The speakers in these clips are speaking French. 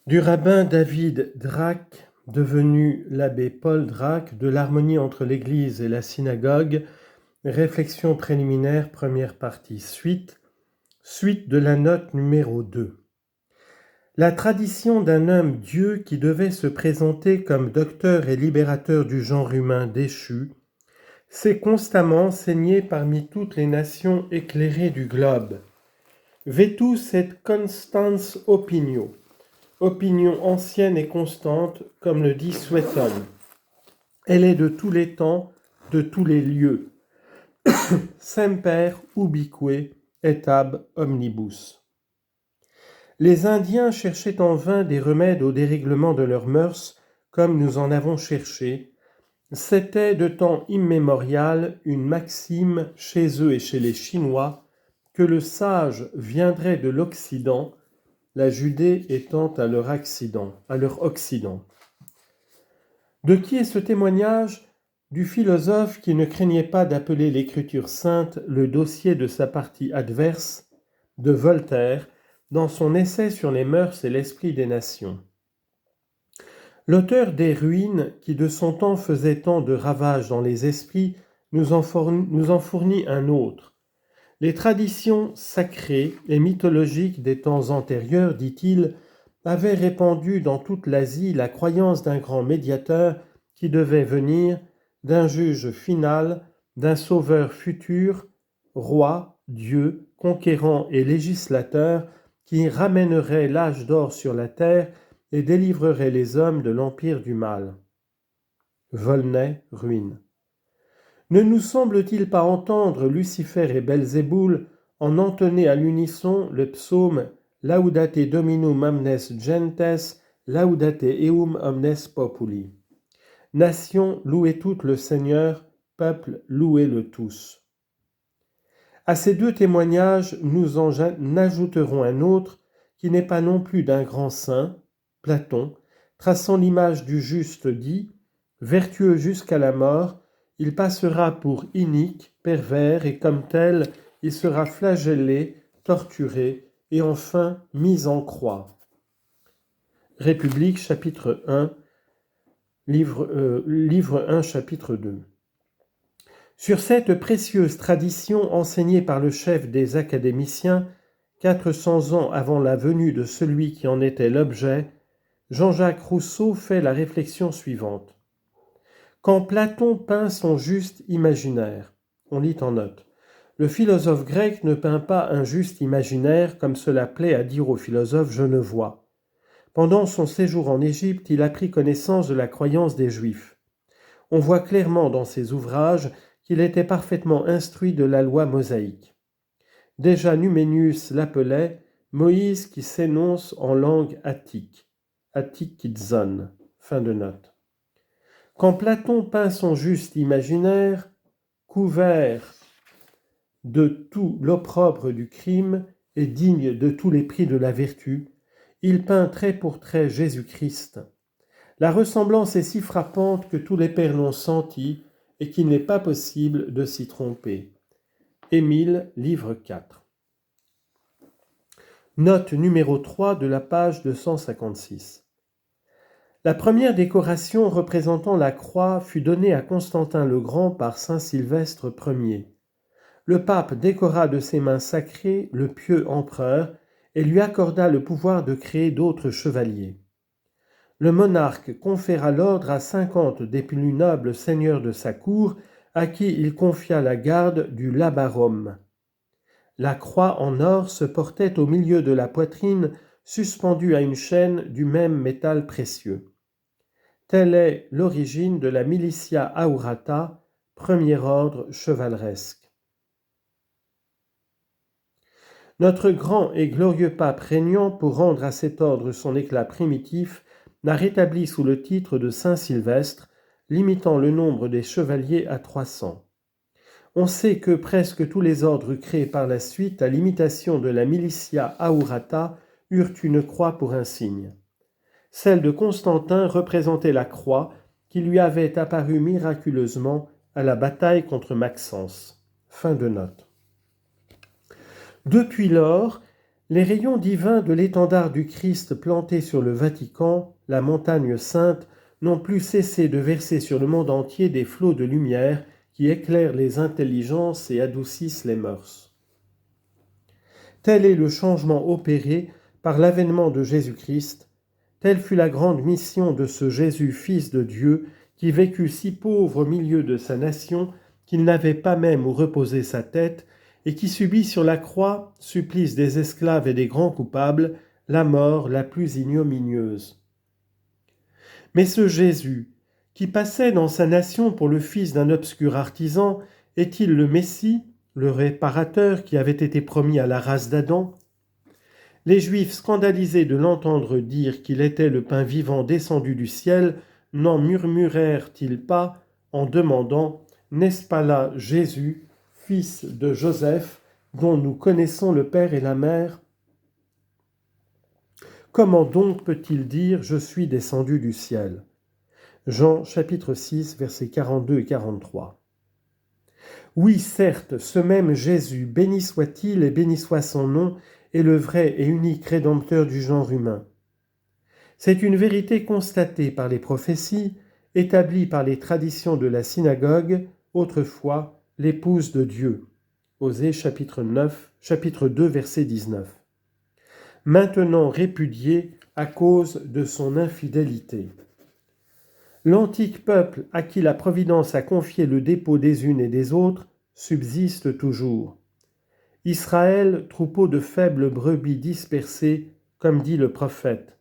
Du rabbin David Drac, devenu l'abbé Paul Drac, de l'harmonie entre l'Église et la synagogue, réflexion préliminaire, première partie, suite de la note numéro 2. La tradition d'un homme Dieu qui devait se présenter comme docteur et libérateur du genre humain déchu s'est constamment enseigné parmi toutes les nations éclairées du globe. Vetus et constans opinio. Opinion ancienne et constante, comme le dit Suétone. Elle est de tous les temps, de tous les lieux. Semper ubique et ab omnibus. Les Indiens cherchaient en vain des remèdes au dérèglement de leurs mœurs, comme nous en avons cherché. C'était de temps immémorial une maxime chez eux et chez les Chinois que le sage viendrait de l'Occident, la Judée étant à leur Occident. De qui est ce témoignage? Du philosophe qui ne craignait pas d'appeler l'Écriture sainte le dossier de sa partie adverse, de Voltaire, dans son essai sur les mœurs et l'esprit des nations. L'auteur des Ruines, qui de son temps faisait tant de ravages dans les esprits, nous en fournit un autre. Les traditions sacrées et mythologiques des temps antérieurs, dit-il, avaient répandu dans toute l'Asie la croyance d'un grand médiateur qui devait venir, d'un juge final, d'un sauveur futur, roi, Dieu, conquérant et législateur, qui ramènerait l'âge d'or sur la terre et délivrerait les hommes de l'empire du mal. Volney, Ruines. Ne nous semble-t-il pas entendre Lucifer et Belzéboul en entonner à l'unisson le psaume Laudate Dominum omnes gentes, laudate eum omnes populi. Nation, louez toutes le Seigneur, peuple, louez-le tous. À ces deux témoignages, nous en ajouterons un autre qui n'est pas non plus d'un grand saint, Platon, traçant l'image du juste dit, vertueux jusqu'à la mort, il passera pour inique, pervers, et comme tel, il sera flagellé, torturé, et enfin mis en croix. République, chapitre 1, livre 1, chapitre 2. Sur cette précieuse tradition enseignée par le chef des académiciens, 400 ans avant la venue de celui qui en était l'objet, Jean-Jacques Rousseau fait la réflexion suivante. Quand Platon peint son juste imaginaire, on lit en note, le philosophe grec ne peint pas un juste imaginaire comme cela plaît à dire aux philosophes genevois. Pendant son séjour en Égypte, il a pris connaissance de la croyance des Juifs. On voit clairement dans ses ouvrages qu'il était parfaitement instruit de la loi mosaïque. Déjà Numénius l'appelait Moïse qui s'énonce en langue attique, attikitzon. Fin de note. Quand Platon peint son juste imaginaire, couvert de tout l'opprobre du crime et digne de tous les prix de la vertu, il peint trait pour trait Jésus-Christ. La ressemblance est si frappante que tous les pères l'ont senti et qu'il n'est pas possible de s'y tromper. Émile, livre 4. Note numéro 3 de la page 256. La première décoration représentant la croix fut donnée à Constantin le Grand par saint Sylvestre Ier. Le pape décora de ses mains sacrées le pieux empereur et lui accorda le pouvoir de créer d'autres chevaliers. Le monarque conféra l'ordre à 50 des plus nobles seigneurs de sa cour, à qui il confia la garde du labarum. La croix en or se portait au milieu de la poitrine, suspendue à une chaîne du même métal précieux. Telle est l'origine de la militia aurata, premier ordre chevaleresque. Notre grand et glorieux pape régnant, pour rendre à cet ordre son éclat primitif, l'a rétabli sous le titre de Saint Sylvestre, limitant le nombre des chevaliers à 300. On sait que presque tous les ordres créés par la suite, à l'imitation de la militia aurata, eurent une croix pour un signe. Celle de Constantin représentait la croix qui lui avait apparu miraculeusement à la bataille contre Maxence. Fin de note. Depuis lors, Les rayons divins de l'étendard du Christ planté sur le Vatican, la montagne sainte, n'ont plus cessé de verser sur le monde entier des flots de lumière qui éclairent les intelligences et adoucissent les mœurs. Tel est le changement opéré par l'avènement de Jésus-Christ. Telle fut la grande mission de ce Jésus, Fils de Dieu, qui vécut si pauvre au milieu de sa nation qu'il n'avait pas même où reposer sa tête, et qui subit sur la croix, supplice des esclaves et des grands coupables, la mort la plus ignominieuse. Mais ce Jésus, qui passait dans sa nation pour le fils d'un obscur artisan, est-il le Messie, le réparateur qui avait été promis à la race d'Adam ? Les Juifs, scandalisés de l'entendre dire qu'il était le pain vivant descendu du ciel, n'en murmurèrent-ils pas en demandant « N'est-ce pas là Jésus, fils de Joseph, dont nous connaissons le père et la mère ? Comment donc peut-il dire « Je suis descendu du ciel » ? Jean chapitre 6, versets 42 et 43. Oui, certes, ce même Jésus, béni soit-il et béni soit son nom, est le vrai et unique Rédempteur du genre humain. C'est une vérité constatée par les prophéties, établie par les traditions de la synagogue, autrefois l'épouse de Dieu. Osée chapitre 2, verset 19. Maintenant répudiée à cause de son infidélité. L'antique peuple à qui la Providence a confié le dépôt des unes et des autres subsiste toujours. Israël, troupeau de faibles brebis dispersées, comme dit le prophète.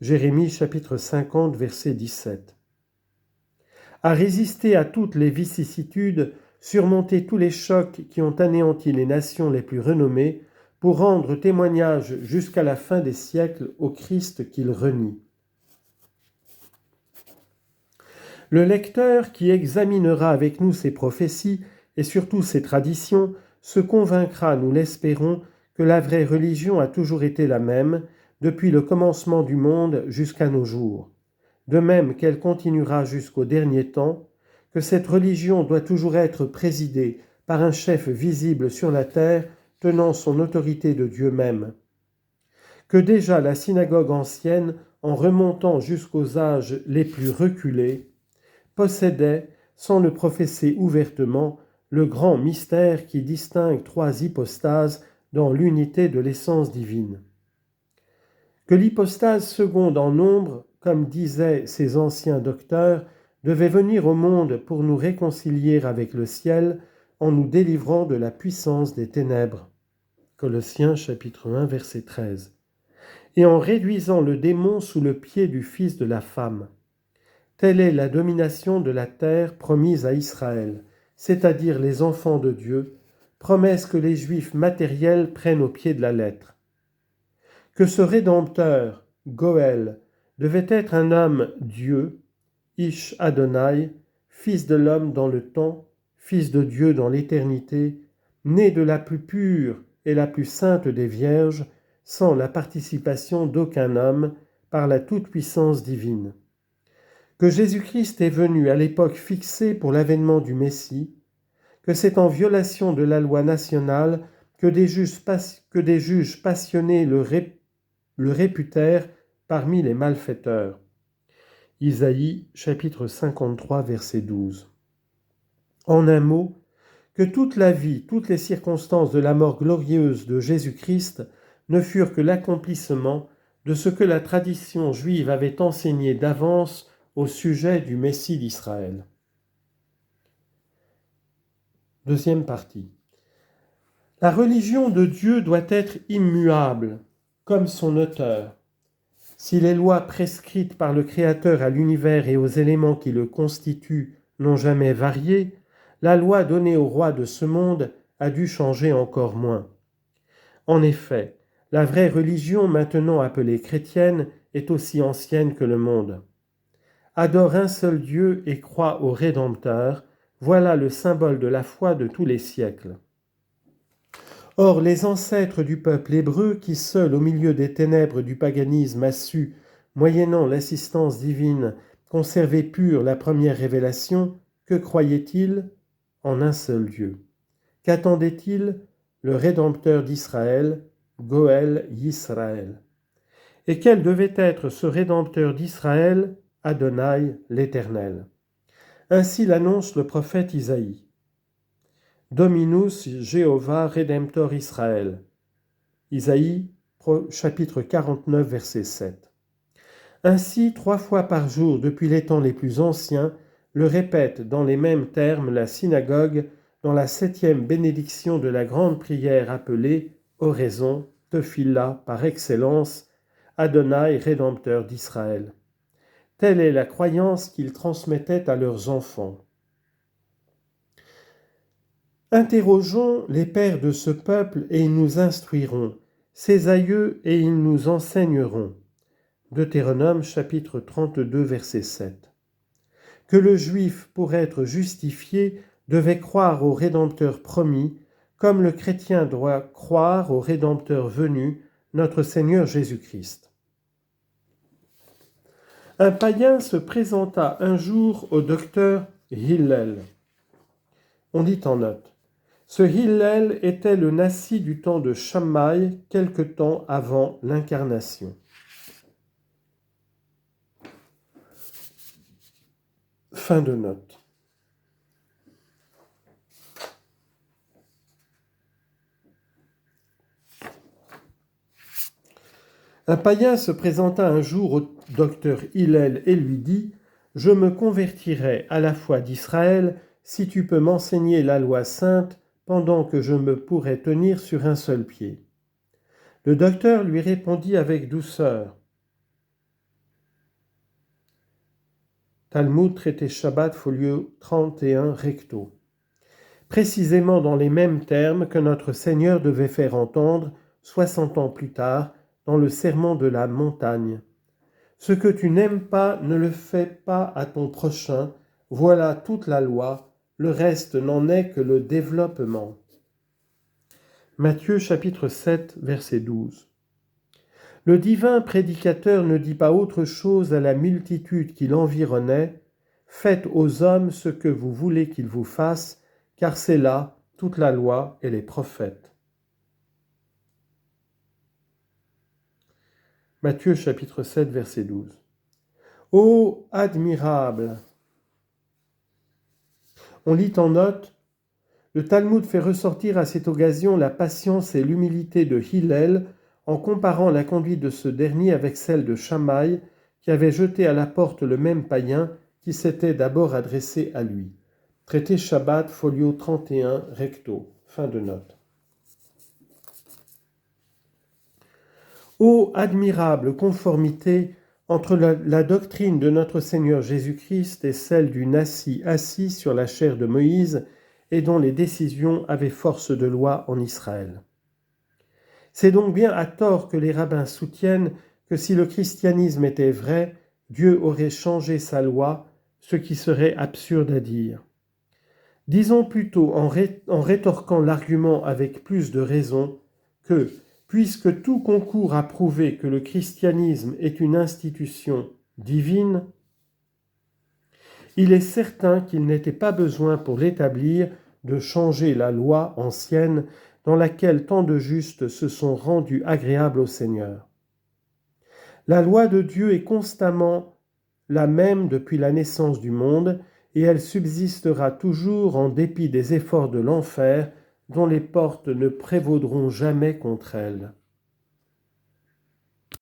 Jérémie chapitre 50, verset 17. À résister à toutes les vicissitudes, surmonter tous les chocs qui ont anéanti les nations les plus renommées, pour rendre témoignage jusqu'à la fin des siècles au Christ qu'il renie. Le lecteur qui examinera avec nous ces prophéties et surtout ces traditions se convaincra, nous l'espérons, que la vraie religion a toujours été la même, depuis le commencement du monde jusqu'à nos jours. De même qu'elle continuera jusqu'au dernier temps, que cette religion doit toujours être présidée par un chef visible sur la terre tenant son autorité de Dieu même. Que déjà la synagogue ancienne, en remontant jusqu'aux âges les plus reculés, possédait, sans le professer ouvertement, le grand mystère qui distingue trois hypostases dans l'unité de l'essence divine. Que l'hypostase seconde en nombre, comme disaient ces anciens docteurs, devait venir au monde pour nous réconcilier avec le ciel en nous délivrant de la puissance des ténèbres. Colossiens chapitre 1, verset 13. Et en réduisant le démon sous le pied du Fils de la femme. Telle est la domination de la terre promise à Israël, c'est-à-dire les enfants de Dieu, promesse que les Juifs matériels prennent au pied de la lettre. Que ce Rédempteur, Goël, devait être un homme Dieu, Ish Adonai, fils de l'homme dans le temps, fils de Dieu dans l'éternité, né de la plus pure et la plus sainte des vierges, sans la participation d'aucun homme, par la toute-puissance divine. Que Jésus-Christ est venu à l'époque fixée pour l'avènement du Messie, que c'est en violation de la loi nationale que des juges passionnés le réputèrent parmi les malfaiteurs. Isaïe chapitre 53 verset 12. En un mot, que toute la vie, toutes les circonstances de la mort glorieuse de Jésus-Christ ne furent que l'accomplissement de ce que la tradition juive avait enseigné d'avance au sujet du Messie d'Israël. Deuxième partie. La religion de Dieu doit être immuable, comme son auteur. Si les lois prescrites par le Créateur à l'univers et aux éléments qui le constituent n'ont jamais varié, la loi donnée au roi de ce monde a dû changer encore moins. En effet, la vraie religion maintenant appelée chrétienne est aussi ancienne que le monde. Adore un seul Dieu et croit au Rédempteur, voilà le symbole de la foi de tous les siècles. Or, les ancêtres du peuple hébreu, qui seul au milieu des ténèbres du paganisme a su, moyennant l'assistance divine, conserver pure la première révélation, que croyaient-ils ? En un seul Dieu. Qu'attendaient-ils ? Le Rédempteur d'Israël, Goël Yisraël. Et quel devait être ce Rédempteur d'Israël? Adonai l'Éternel. Ainsi l'annonce le prophète Isaïe. Dominus Jehovah Redemptor Israël. Isaïe, chapitre 49, verset 7. Ainsi, 3 fois par jour depuis les temps les plus anciens, le répète dans les mêmes termes la synagogue dans la 7e bénédiction de la grande prière appelée oraison, Tefillah par excellence, Adonai Rédempteur d'Israël. Telle est la croyance qu'ils transmettaient à leurs enfants. Interrogeons les pères de ce peuple et ils nous instruiront, ses aïeux et ils nous enseigneront. Deutéronome chapitre 32 verset 7. Que le juif, pour être justifié, devait croire au Rédempteur promis, comme le chrétien doit croire au Rédempteur venu, notre Seigneur Jésus-Christ. Un païen se présenta un jour au docteur Hillel. On dit en note. Ce Hillel était le Nassi du temps de Shammai, quelque temps avant l'incarnation. Fin de note. Un païen se présenta un jour au docteur Hillel et lui dit « Je me convertirai à la foi d'Israël si tu peux m'enseigner la loi sainte pendant que je me pourrai tenir sur un seul pied. » Le docteur lui répondit avec douceur. Talmud traité Shabbat, folio 31 recto. Précisément dans les mêmes termes que notre Seigneur devait faire entendre 60 ans plus tard dans le sermon de la montagne. Ce que tu n'aimes pas, ne le fais pas à ton prochain, voilà toute la loi, le reste n'en est que le développement. Matthieu chapitre 7, verset 12. Le divin prédicateur ne dit pas autre chose à la multitude qui l'environnait, « Faites aux hommes ce que vous voulez qu'ils vous fassent, car c'est là toute la loi et les prophètes. » Matthieu chapitre 7, verset 12. Ô admirable! On lit en note, le Talmud fait ressortir à cette occasion la patience et l'humilité de Hillel en comparant la conduite de ce dernier avec celle de Shammai, qui avait jeté à la porte le même païen qui s'était d'abord adressé à lui. Traité Shabbat, folio 31, recto. Fin de note. Ô admirable conformité entre la doctrine de notre Seigneur Jésus-Christ et celle du Nassi assis sur la chair de Moïse et dont les décisions avaient force de loi en Israël. C'est donc bien à tort que les rabbins soutiennent que si le christianisme était vrai, Dieu aurait changé sa loi, ce qui serait absurde à dire. Disons plutôt, en rétorquant l'argument avec plus de raison, que, puisque tout concourt à prouver que le christianisme est une institution divine, il est certain qu'il n'était pas besoin pour l'établir de changer la loi ancienne dans laquelle tant de justes se sont rendus agréables au Seigneur. La loi de Dieu est constamment la même depuis la naissance du monde et elle subsistera toujours en dépit des efforts de l'enfer dont les portes ne prévaudront jamais contre elle.